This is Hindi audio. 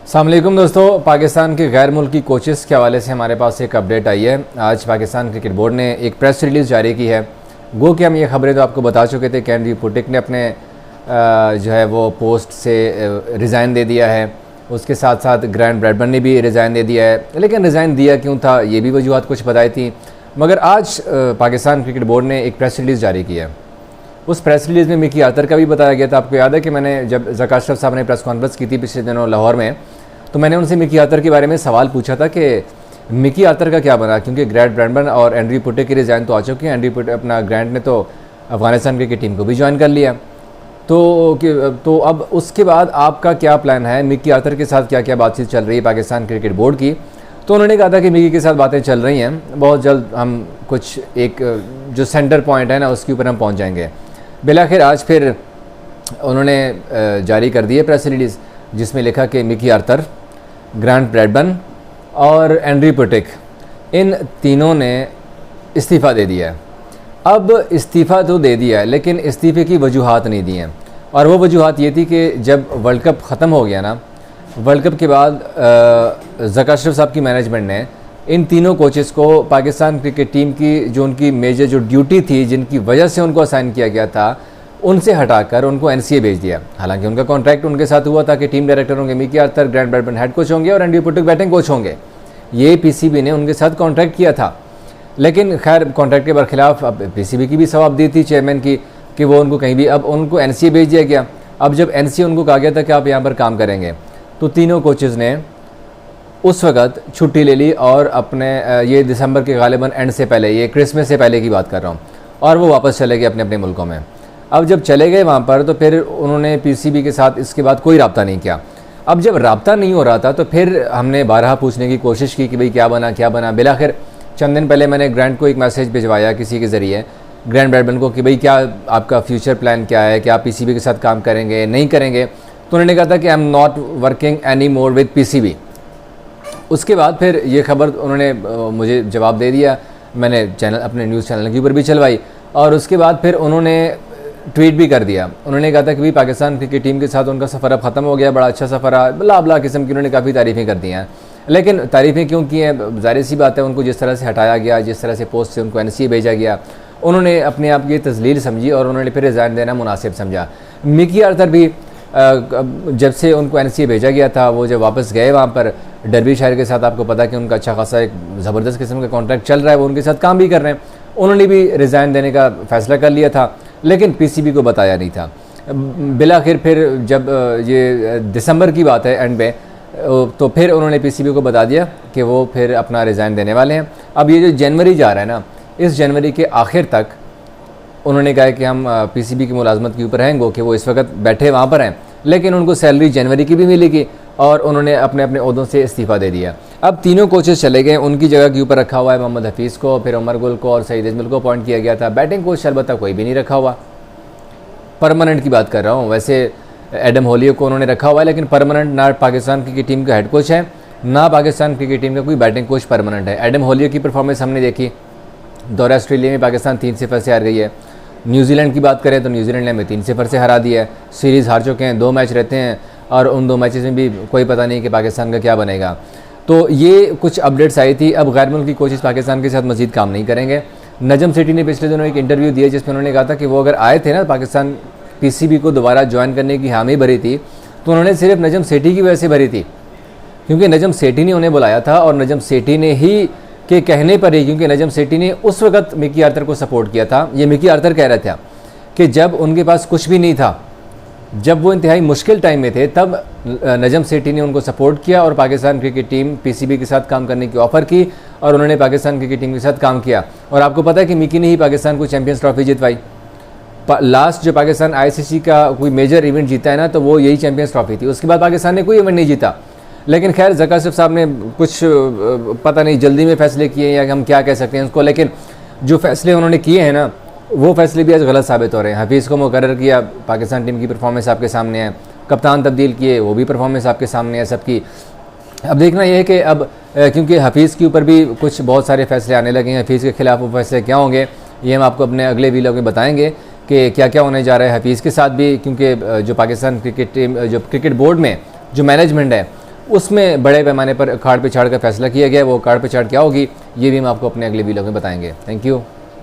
अस्सलाम वालेकुम दोस्तों, पाकिस्तान के गैर मुल्की कोचेस के हवाले से हमारे पास एक अपडेट आई है। आज पाकिस्तान क्रिकेट बोर्ड ने एक प्रेस रिलीज़ जारी की है। गो कि हम ये खबरें तो आपको बता चुके थे कि एंड्रयू पुटिक ने अपने जो है वो पोस्ट से रिज़ाइन दे दिया है। उसके साथ साथ ग्रांट ब्रैडबर्न ने भी रिज़ाइन दे दिया है, लेकिन रिज़ाइन दिया क्यों था ये भी वजूहत कुछ बताई थी। मगर आज पाकिस्तान क्रिकेट बोर्ड ने एक प्रेस रिलीज़ जारी की है। उस प्रेस रिलीज़ में मिकी आर्चर का भी बताया गया था। आपको याद है कि मैंने जब ज़का अशरफ साहब ने प्रेस कॉन्फ्रेंस की थी पिछले दिनों लाहौर में, तो मैंने उनसे मिकी आर्चर के बारे में सवाल पूछा था कि मिकी आर्चर का क्या बना, क्योंकि ग्रांट ब्रैडबर्न और एंड्रयू पुटिक की रिज़ाइन तो आ चुकी हैं। एंड्रयू पुटिक अपना ग्रांट ने तो अफगानिस्तान क्रिकेट टीम को भी ज्वाइन कर लिया। तो अब उसके बाद आपका क्या प्लान है, मिकी आर्चर के साथ क्या क्या बातचीत चल रही है पाकिस्तान क्रिकेट बोर्ड की। तो उन्होंने कहा था कि मिकी के साथ बातें चल रही हैं, बहुत जल्द हम कुछ एक जो सेंटर पॉइंट है ना उसके ऊपर हम पहुँच जाएंगे। बिलाखिर आज फिर उन्होंने जारी कर दी है प्रेस रिलीज़, जिसमें लिखा कि मिकी आर्चर, ग्रांट ब्रैडबर्न और एंड्रयू पुटिक, इन तीनों ने इस्तीफ़ा दे दिया है। अब इस्तीफ़ा तो दे दिया है, लेकिन इस्तीफ़े की वजूहात नहीं दी हैं। और वो वजूहात ये थी कि जब वर्ल्ड कप ख़त्म हो गया ना, वर्ल्ड कप के बाद ज़का अशरफ साहब की मैनेजमेंट ने इन तीनों कोचेस को पाकिस्तान क्रिकेट टीम की जो उनकी मेजर जो ड्यूटी थी, जिनकी वजह से उनको असाइन किया गया था, उनसे हटाकर उनको एनसीए भेज दिया। हालांकि उनका कॉन्ट्रैक्ट उनके साथ हुआ था कि टीम डायरेक्टर होंगे Mickey Archer, grant Bradburn head coach होंगे और एंड्रयू पुटिक बैटिंग कोच होंगे। ये पीसीबी ने उनके साथ कॉन्ट्रैक्ट किया था। लेकिन खैर कॉन्ट्रैक्ट के बरखिलाफ अब पीसीबी की भी सवाब दी थी चेयरमैन की कि वो उनको कहीं भी, अब उनको एनसीए भेज दिया गया। अब जब एनसीए उनको कहा गया था कि आप यहाँ पर काम करेंगे, तो तीनों कोचेज़ ने उस वक़्त छुट्टी ले ली और अपने ये दिसंबर के गालिबन एंड से पहले, ये क्रिसमस से पहले की बात कर रहा हूँ, और वो वापस चले गए अपने अपने मुल्कों में। अब जब चले गए वहाँ पर, तो फिर उन्होंने पीसीबी के साथ इसके बाद कोई रब्ता नहीं किया। अब जब रब्ता नहीं हो रहा था तो फिर हमने बारहा पूछने की कोशिश की कि भाई क्या बना। बिलाखिर चंद दिन पहले मैंने ग्रांट को एक मैसेज भिजवाया किसी के ज़रिए, ग्रांट ब्रैडबर्न को, कि भाई क्या आपका फ्यूचर प्लान क्या है, क्या आप पीसीबी के साथ काम करेंगे नहीं करेंगे। तो उन्होंने कहा था कि I am not working any more with PCB. उसके बाद फिर ये खबर उन्होंने मुझे जवाब दे दिया, मैंने चैनल अपने न्यूज़ चैनल के ऊपर भी चलवाई, और उसके बाद फिर उन्होंने ट्वीट भी कर दिया। उन्होंने कहा था कि भाई पाकिस्तान क्रिकेट टीम के साथ उनका सफ़र अब ख़त्म हो गया, बड़ा अच्छा सफ़र रहा, बला बला किस्म की उन्होंने काफ़ी तारीफ़ें कर दी हैं। लेकिन तारीफ़ें क्यों की हैं, ज़ाहिर सी बात है, उनको जिस तरह से हटाया गया, जिस तरह से पोस्ट से उनको एनसीए भेजा गया, उन्होंने अपने आप की तज़लील समझी और उन्होंने फिर रिज़ाइन देना मुनासिब समझा। मिकी आर्चर भी जब से उनको एनसीए भेजा गया था, वो जब वापस गए वहाँ पर डर्बीशायर के साथ, आपको पता है कि उनका अच्छा खासा एक ज़बरदस्त किस्म का कॉन्ट्रैक्ट चल रहा है, वो उनके साथ काम भी कर रहे हैं। उन्होंने भी रिज़ाइन देने का फ़ैसला कर लिया था, लेकिन पीसीबी को बताया नहीं था। बिलाखिर फिर जब ये दिसंबर की बात है एंड में, तो फिर उन्होंने पीसीबी को बता दिया कि वो फिर अपना रिज़ाइन देने वाले हैं। अब ये जो जनवरी जा रहा है ना, इस जनवरी के आखिर तक उन्होंने कहा कि हम पीसीबी की मुलाजमत के ऊपर रहेंगे, कि वो इस वक्त बैठे वहाँ पर हैं, लेकिन उनको सैलरी जनवरी की भी मिलेगी, और उन्होंने अपने अपने ओहदों से इस्तीफ़ा दे दिया। अब तीनों कोचेस चले गए, उनकी जगह के ऊपर रखा हुआ है मोहम्मद हफीज़ को, फिर उमर गुल को और सईद अजमल को अपॉइंट किया गया था। बैटिंग कोच अलबत्ता कोई भी नहीं रखा हुआ, परमानेंट की बात कर रहा हूँ। वैसे एडम होलियर को उन्होंने रखा हुआ है, लेकिन परमानेंट ना पाकिस्तान क्रिकेट टीम का हेड कोच है, ना पाकिस्तान क्रिकेट टीम का कोई बैटिंग कोच परमानेंट है। एडम होलियर की परफॉर्मेंस हमने देखी, दौरा ऑस्ट्रेलिया में पाकिस्तान 3-0 से हार गई है। न्यूजीलैंड की बात करें तो न्यूजीलैंड ने हमें 3-0 से हरा दिया है। सीरीज़ हार चुके हैं, 2 मैच रहते हैं, और उन 2 मैचेस में भी कोई पता नहीं कि पाकिस्तान का क्या बनेगा। तो ये कुछ अपडेट्स आई थी। अब गैर मुल्की कोचेस पाकिस्तान के साथ मज़ीद काम नहीं करेंगे। नजम सेठी ने पिछले दिनों एक इंटरव्यू दिया, जिसमें उन्होंने कहा था कि वो अगर आए थे ना पाकिस्तान पीसीबी को दोबारा ज्वाइन करने की हामी भरी थी, तो उन्होंने सिर्फ नजम सेठी की वजह से भरी थी, क्योंकि नजम सेठी ने उन्हें बुलाया था, और नजम सेठी ने ही के कहने पर ही, क्योंकि नजम सेठी ने उस वक्त मिकी आर्चर को सपोर्ट किया था। ये मिकी आर्चर कह रहे थे कि जब उनके पास कुछ भी नहीं था, जब वो इंतहाई मुश्किल टाइम में थे, तब नजम सेठी ने उनको सपोर्ट किया और पाकिस्तान क्रिकेट टीम पीसीबी के साथ काम करने की ऑफ़र की, और उन्होंने पाकिस्तान क्रिकेट टीम के साथ काम किया। और आपको पता है कि मिकी ने ही पाकिस्तान को चैंपियंस ट्रॉफी जितवाई। लास्ट जो पाकिस्तान आईसीसी का कोई मेजर इवेंट जीता है ना, तो वो यही चैंपियंस ट्रॉफी थी। उसके बाद पाकिस्तान ने कोई इवेंट नहीं जीता। लेकिन खैर ज़का अशरफ साहब ने कुछ पता नहीं जल्दी में फ़ैसले किए, या हम क्या कह सकते हैं उसको, लेकिन जो फ़ैसले उन्होंने किए हैं ना, वो फ़ैसले भी आज गलत साबित हो रहे हैं। हफीज़ को मुकर्रर किया, पाकिस्तान टीम की परफॉर्मेंस आपके सामने है। कप्तान तब्दील किए, वो भी परफॉर्मेंस आपके सामने है सबकी। अब देखना यह है कि अब क्योंकि हफीज़ के ऊपर भी कुछ बहुत सारे फ़ैसले आने लगे हैं, हफीज़ के ख़िलाफ़ वो फ़ैसले क्या होंगे ये हम आपको अपने अगले वीडियो में बताएंगे कि क्या क्या होने जा रहा है हफीज़ के साथ भी। क्योंकि जो पाकिस्तान क्रिकेट टीम, जो क्रिकेट बोर्ड में जो मैनेजमेंट है, उसमें बड़े पैमाने पर काट पे छाड़ का फैसला किया गया। वो काट पे छाड़ क्या होगी ये भी हम आपको अपने अगले वीडियो में बताएंगे। Thank you.